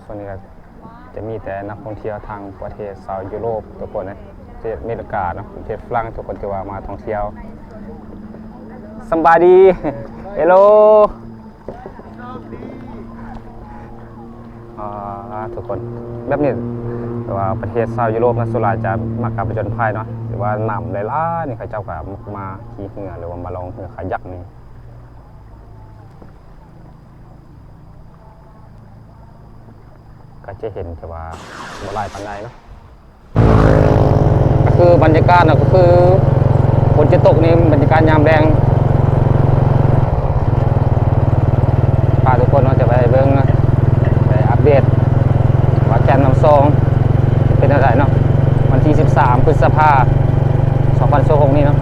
ส่วนนี้ก็จะมีแต่นักท่องเที่ยวทางประเทศซาวยุโรปทุกคนนะประเทศอเมริกาเนาะประเทศฝรั่งทุกคนที่ว่ามาท่องเที่ยวสบายดีเฮลโลทุกคนแบบนี้แต่ว่าประเทศซาวยุโรปนะสุราจะมากับประจนภัยเนาะหรือว่าหนำหลายๆนี่เขาเจ้าก็มาขี่เรือหรือว่ามาลองเรือคายักนี่ก็จะเห็นแต่ว่าบ่หลายปานใดเนาะก็คือบรรยากาศนะก็คือฝนจะตกนี่บรรยากาศยามแดงพาทุกคนเราจะไปเบิ่งนะไปอัปเดตว่าแกนน้ำซองเป็นอะไรเนาะวันที่13 พฤษภาคม 2026นี้เนาะ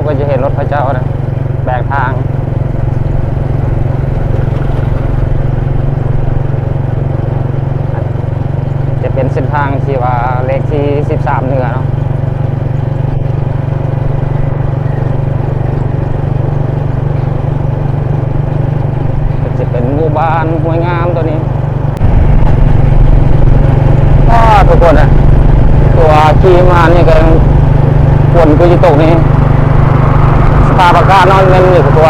ก็จะเห็นรถพระเจ้านะแบกทางจะเป็นเส้นทางที่ว่าเลขที่13เหนือเนาะจะเป็นหมู่บ้านห้วยงามตัวนี้ก็ทุกคนนะตัวขี่มานี่ก็ฝนก็จะตกนี่สภาพอากาศนอนมันอยู่ตัว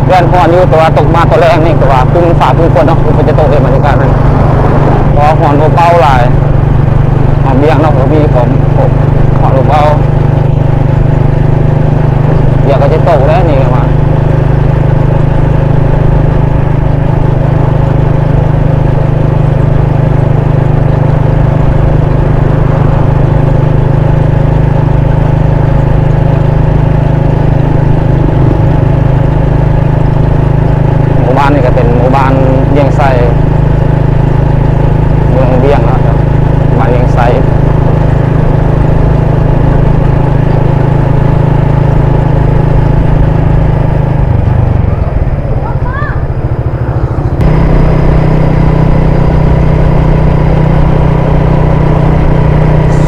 เดือนพรอยู่ตัวตกมาตัวแรงนี่ตัวพึ่งฝ่าพึ่งฝนเนาะมันจะตกเลยบรรยากาศมันพอหอนเบาๆหลายหอมเบี้ยงเนาะผมมีผมหอนเบาเดี๋ยวก็จะตกแล้วนี่มานี่ก็เป็นหมู่บ้านเลี้ยงไส้เมืองเบี้ยงนะครับบ้านเลี้ยงไส้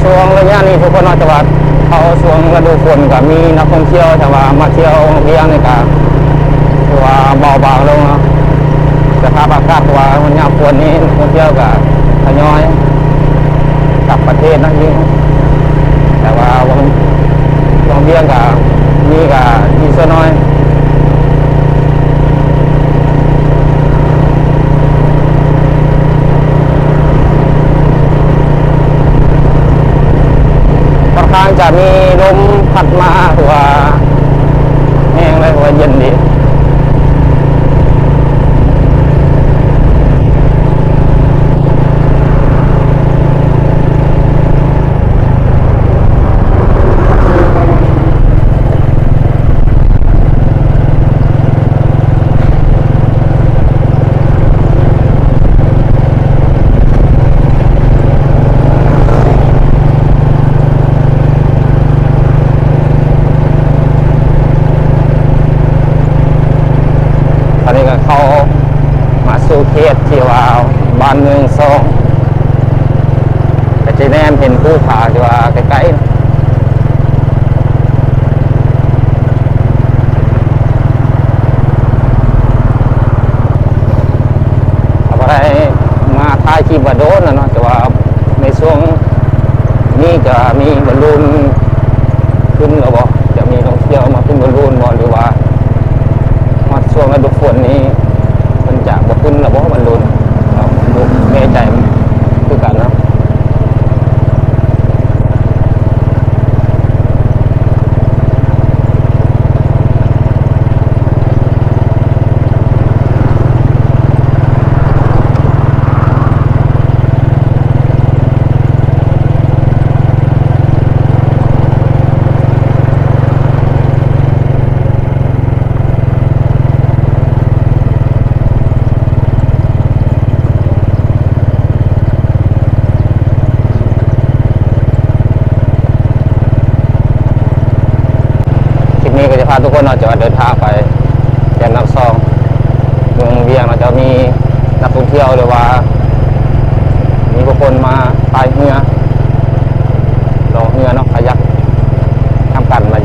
ช่วงระยะนี้ทุกคนอาจจะว่าเขาช่วงฤดูฝนก็มีนักท่องเที่ยวแต่ว่ามาเที่ยวเบี้ยงนี่ก็ถือว่าเบาบางลงเนาะสภาพอากาศว่ามันยามฝนนี้ท่องเที่ยวกับทยอยกลับประเทศนั่นเองแต่ว่าวันเบี้ยงกับมีกับมีส่วนน้อยค่อนข้างจะมีลมพัดมาถือว่าแห้งเลยถือว่าเย็นดีตอนนี้ก็เขามาสู่เขตที่ว่าบ้านเมืองซองแต่จะแนมเห็นภูผาที่ว่าใกล้ๆอะไรมาท้ายที่บาโดนนะเนาะแต่ว่าในช่วงนี้จะมีบอลลูนขึ้นหรือเปล่าจะมีท่องเที่ยวมาขึ้นบอลลูนบ่หรือว่ามาช่วงฤดูฝนนี้มันจะบขึ้นหรือเปล่าบอลลูนดูแน่ใจคือกันนะพาทุกคนเราจะเดินทางไปแก่นน้ำซองเมืองเวียงเราจะมีนักท่องเที่ยวหรือว่ามีบุคคลมาพายเรือลงเรือเนาะคายักทำกันบร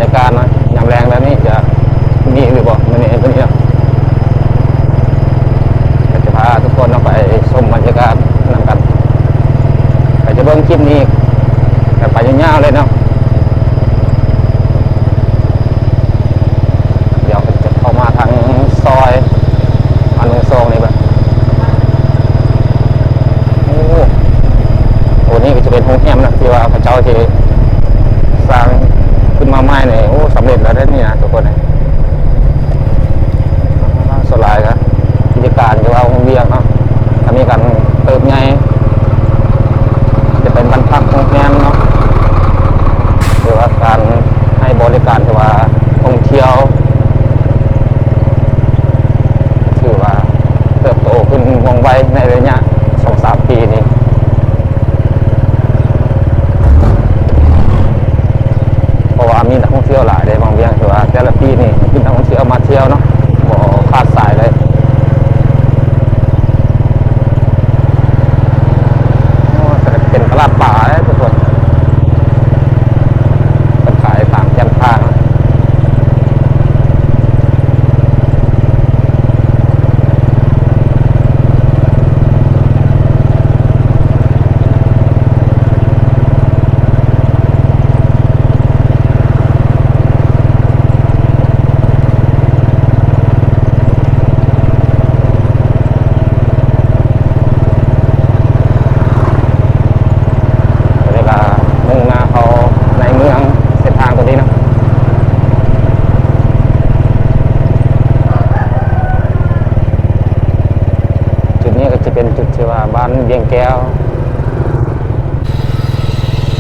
แก้ว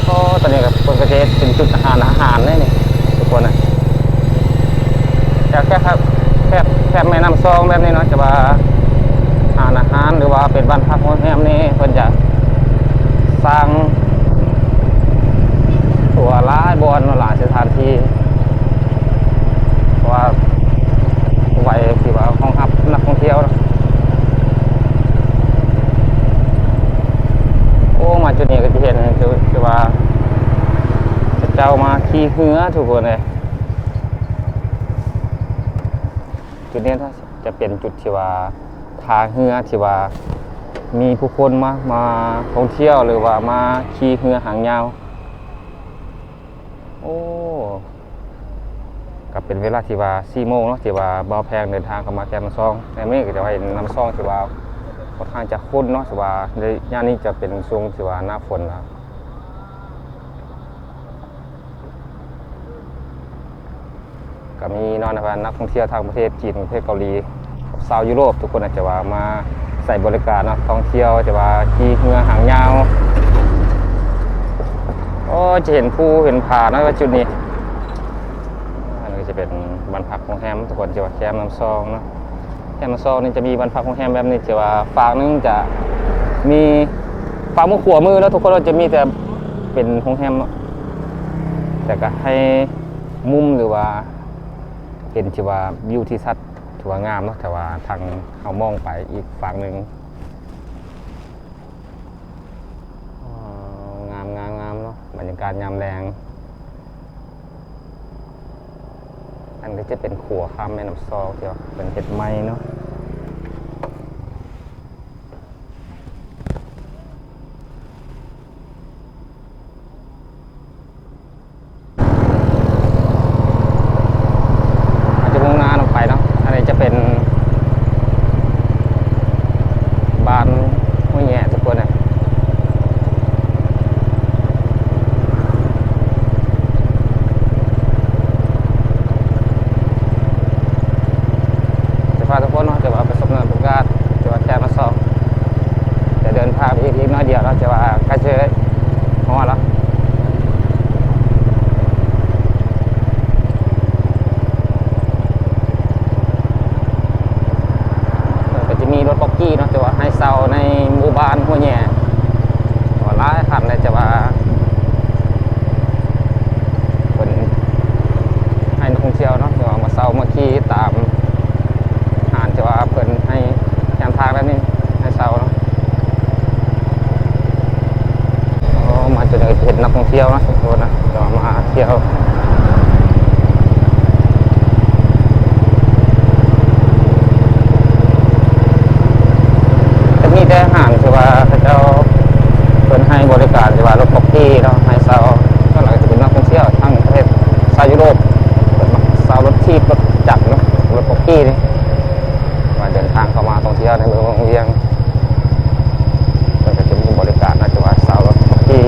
ก็ตอนนี้กับคนกระเทศเป็นจุดอาหารเลยนี่ทุกคนนะแค่ครับแค่แม่น้ำซองแบบนี้เนาะจะว่าอาหารหรือว่าเป็นบ้านพักโรงแรมนี่เพิ่นจะสร้างตัวร้ายบอลหลายสถานที่ว่าไว้ที่ว่าห้องรับนักท่องเที่ยวนะโอ้มาจุดนี้ก็จะเห็นคือว่าเจ้ามาขี่เหือทุกคนเลยจุดนี้ถ้าจะเป็นจุดที่ว่าทางเหือที่ว่ามีผู้คนมาท่องเที่ยวหรือว่ามาขี่เหือหางยาวโอ้กับเป็นเวลาที่ว่า4 โมงเนาะที่ว่าบ่าวแพงเดินทางเข้ามาแก้น้ำซองแต่มื้อนี้ก็จะเห็นน้ำซองที่ว่าค่อนข้างจะข้นเนาะที่ว่าในย่านนี้จะเป็นช่วงที่ว่าหน้าฝนนะก็มีเนาะนักท่องเที่ยวทางประเทศจีนประเทศเกาหลีชาวยุโรปทุกคนอาจจะว่ามาใส่บริการเนาะท่องเที่ยวจะว่าขี่เรือหางยาวโอ้จะเห็นภูเห็นผาเนาะว่าจุดนี้อันนี้จะเป็นบ้านพักโรงแรมทุกคนจะว่าแคมป์น้ำซองเนาะแคมป์น้ำซองนี่จะมีบ้านพักโรงแรมแบบนี้จะว่าฝั่งนึงจะมีฝั่งมือขวามือแล้วทุกคนเราจะมีแต่เป็นโรงแรมเนาะแต่ก็ให้มุมหรือว่าเห็นที่ว่าวิวที่ชัดถือว่างามเนาะแต่ว่าทางเอามองไปอีกฝั่งหนึ่งงามเนาะบรรยากาศยามแรงอันนี้จะเป็นขัวข้ามแม่น้ำซองที่ว่าเป็นเห็ดไม้เนาะเป็นบ้านห้วยแง่ทุกคนนะจะพาทุกคนเนาะจะว่าประสบการณ์จะว่าแค่มาสอบจะเดินทางไปอีกน้อยเดียวเราจะว่าใกล้เจอหัวแล้วมีรถบ็อกกี้เนาะจะว่าให้เซาในหมู่บ้านหัวแง่ว่าร้ายคันเลยจะว่าคนให้นักท่องเที่ยวเนาะจะว่ามาเซามาขี่ตามหาดจะว่าเพิ่นให้ยามทางแบบนี้ให้เซาเนาะมาจนเห็นนักท่องเที่ยวนะทุกคนนะจะมาเที่ยวมีแต่อาหารที่ว่าเขาเจ้าเพิ่นให้บริการที่ว่ารถบ็อกกี้เนาะให้เซาก็หลังจะเป็นนักท่องเที่ยวทั้งประเทศชาวยุโรปเซารถทีบรถจักรเนาะรถบ็อกกี้นี่ว่าเดินทางเข้ามาท่องเที่ยวในเมืองเวียงก็จะมีบริการนะที่ว่าเซารถบ็อกกี้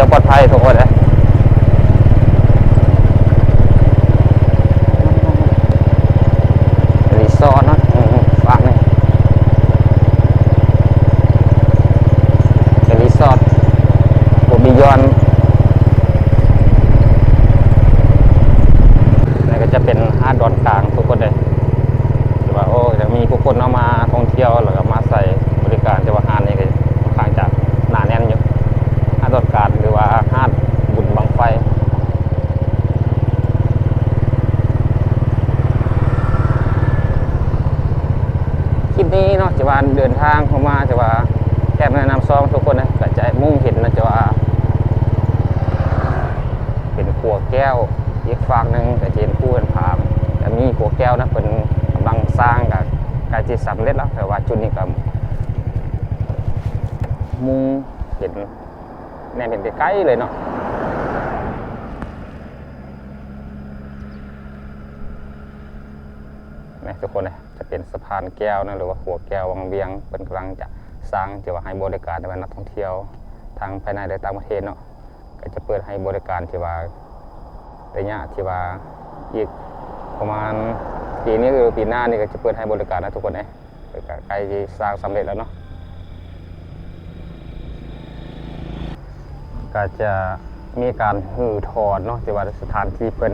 ยวปลอดภัยทุกคนเลยรีสอร์ทเนาะฝากนี่รีสอร์ทบุบิยอนนี่ก็จะเป็นหาดดอนกลางทุกคนเลยที่ว่าโอ้จะมีผู้คนเอามาท่องเที่ยวแล้วก็มาใส่บริการที่ว่าหาดนี่ก็ค่อนข้างจะหนาแน่นอยู่หาดดอนกลางหรือว่าหาดบุญบังไฟคลิปนี้เนาะจะว่าเดินทางเข้ามาจะว่าแค่แนะนำซองทุกคนนะก็จะมุ่งเห็นนะจะว่าเป็นขัวแก้วอีกฝั่งหนึ่งก็จะเห็นผู้เป็นผามแต่มีขัวแก้วนะเป็นกำลังสร้างกับการจีสำเร็จแล้วแต่ว่าจุดนี้ก็มุ่งเห็นแนมเห็นใกล้ๆเลยเนาะนะทุกคนนะจะเป็นสะพานแก้วนะหรือว่าขัวแก้ววังเวียงเป็นกำลังจะสร้างจะว่าให้บริการในนักท่องเที่ยวทางภายในและต่างประเทศเนาะก็จะเปิดให้บริการที่ว่าระยะที่ว่าอีกประมาณปีนี้หรือปีหน้านี่ก็จะเปิดให้บริการนะทุกคนนะใกล้จะสร้างสำเร็จแล้วเนาะก็จะมีการหือถอนเนาะที่ว่าสถานที่เป็น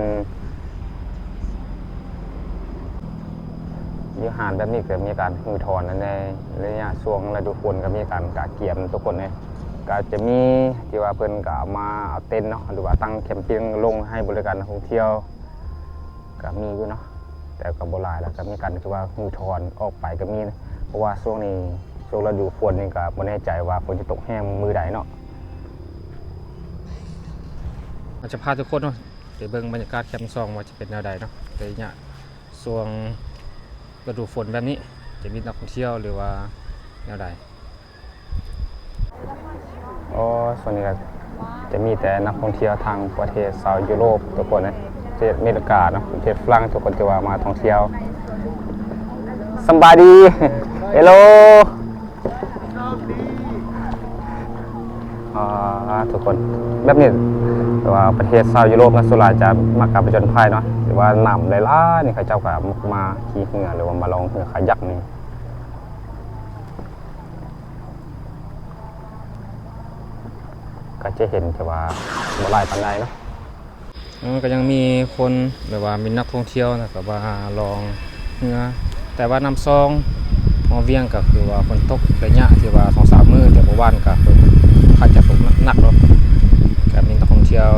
ยุหานแบบนี้ก็มีการหือถอนในระยะช่วงฤดูฝนก็มีการกะเกี่ยมทุกคนเลยก็จะมีที่ว่าเพิ่นก็มาเอาเต็นท์เนาะหรือว่าตั้งแคมปิ้งลงให้บริการนักท่องเที่ยวก็มีอยู่เนาะแต่ก็บ่หลายแล้วก็มีการที่ว่าหือถอนออกไปก็มีนะเพราะว่าช่วงนี้ช่วงฤดูฝนนี่ก็บ่แน่ใจว่าฝนจะตกแห้งมือใดเนาะเราจะพาทุกคนเนาะไปเบิ่งบรรยากาศแคมป์ซองว่าจะเป็นแนวใดเนาะในเนี่ยช่วงฤดูฝนแบบนี้จะมีนักท่องเที่ยวหรือว่าแนวใดอ๋อส่วนนี้ก็จะมีแต่นักท่องเที่ยวทางประเทศซาวยุโรปทุกคนนะประเทศอเมริกาเนาะประเทศฝรั่งทุกคนจะว่ามาท่องเที่ยวสบายดีเฮลโลทุกคนแบบนี้แต่ว่าประเทศซาวยุโรปนะสุราจะมาการผจญภัยเนาะหรือว่าหนำหลายๆนี่เขาเจ้าก็มาขี่เรือหรือว่ามาลองเรือขายักนี่ก็จะเห็นแต่ว่าบ่หลายปานใดเนาะก็ยังมีคนหรือว่ามีนักท่องเที่ยวนะก็ว่าลองเรือแต่ว่าน้ำซองมอเวียงก็คือว่าฝนตกระยะที่ว่า 2-3 มื้อแต่เมื่อวานก็คือค่าจะตกหนักเนาะก็มีนักท่องเที่ยว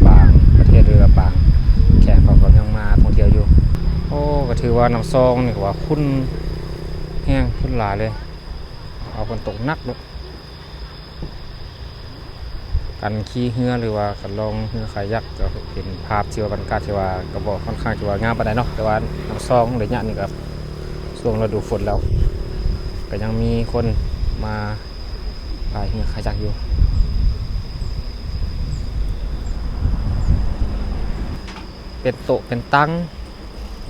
บางประเทศหรือบางแขกเขาก็ยังมาท่องเที่ยวอยู่โอ้ก็ถือว่าน้ำซองนี่ก็ว่าคุ้นแห้งคุ้นหลายเลยเอาฝนตกหนักเนาะการขี่เรือหรือว่าการลองเรือขายักก็เห็นภาพที่ว่าบรรยากาศที่ว่าก็บอกค่อนข้างที่ว่างามปานใดเนาะแต่ว่าน้ำซองระยะนี้ก็ช่วงฤดูฝนแล้วก็ยังมีคนมาพายเรือขายักอยู่เป็นโต๊ะเป็นตั้ง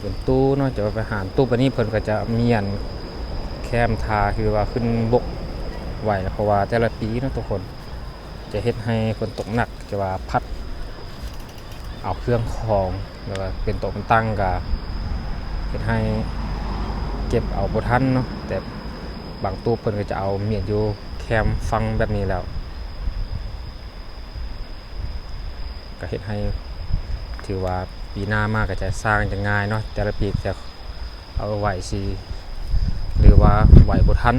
เป็นตู้เนาะจะไปหารตู้ปนี้เพิ่นก็จะมีอันแคมทาคือว่าขึ้นบกไหวเพราะว่าแต่ละปีเนาะทุกคนจะเฮ็ดให้ฝนตกหนักจะว่าพัดเอาเครื่องของแล้วก็เป็นโต๊ะเป็นตั้งก็เฮ็ดให้เก็บเอาบ่ทันเนาะแต่บางตู้เพิ่นก็จะเอาเมียนอยู่แคมฟังแบบนี้แล้วก็เฮ็ดให้ถือว่าปีหน้ามากก็จะสร้างจะง่ายเนาะแต่ละปีจะเอาไหวสิหรือว่าไหวบ่ทัน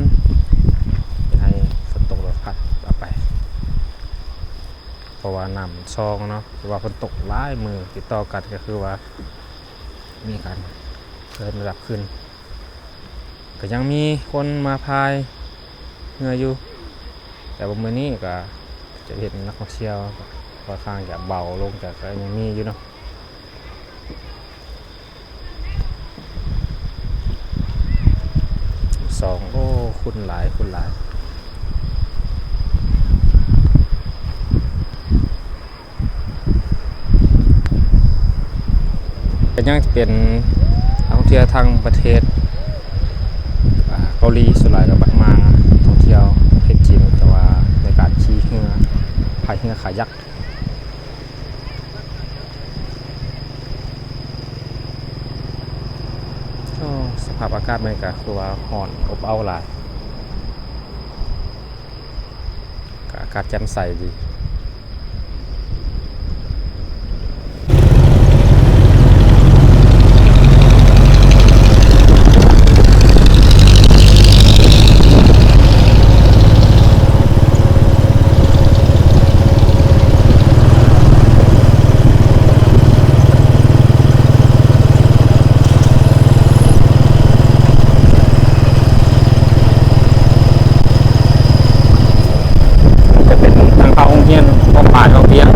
ให้ฝนตกแล้วพัดเอาไปเพราะว่าน้ำซองเนาะหรือว่าฝนตกหลายมือติดต่อกันก็คือว่ามีการเพิ่มระดับขึ้นก็ยังมีคนมาพายเรืออยู่แต่บนมือนี้ก็จะเห็นนักท่องเที่ยวค่อนข้างจะเบาลงแต่ก็ยังมีอยู่เนาะสองโอ้คุณหลายคุณหลายก็ยังจะเป็นนักท่องเที่ยวทางประเทศเกาหลีส่วนใหญ่ก็มาท่องเที่ยวประเทศจีนแต่ว่าในการขี่เรือพ ายเรือขายยักษ์สภาพอากาศมันก็คือว่าร้อนอบอ้าวหลายอากาศแจ่มใสดีป่าเขาเพียง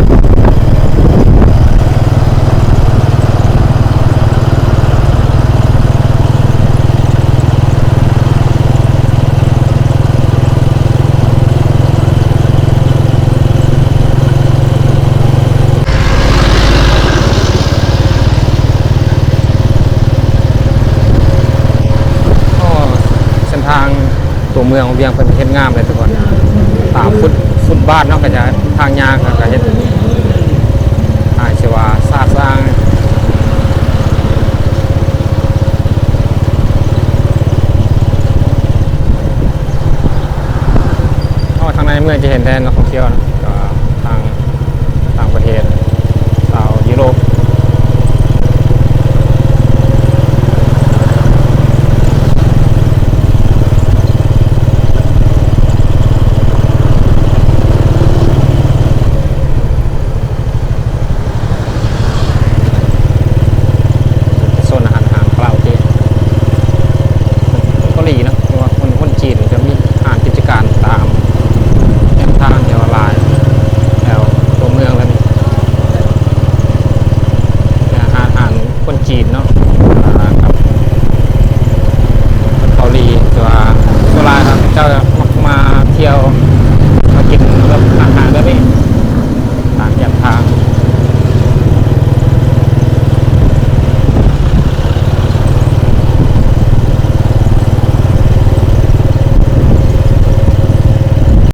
เส้นทางตัวเมืองของเวียงเป็นเห็นงามเลยทุกคนตามฟุตบาทเนาะก็จะทางยางก็เห็นเชื่อว่าสร้างทางในเมืองจะเห็นแดนนักท่องเที่ยวนะ